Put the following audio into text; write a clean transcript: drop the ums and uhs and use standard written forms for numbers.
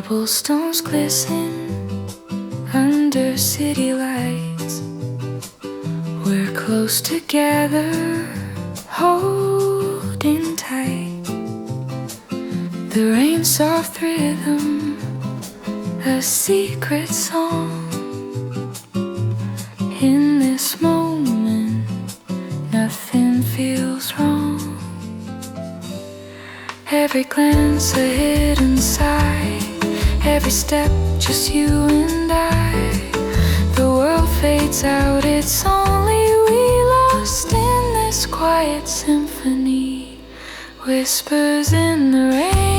Cobblestones glisten under city lights. We're close together, holding tight. The rain's soft rhythm, a secret song. In this moment, nothing feels wrong. Every glance a hidden sigh, every step just you and I. The world fades out, it's only we lost in this quiet symphony. Whispers in the rain.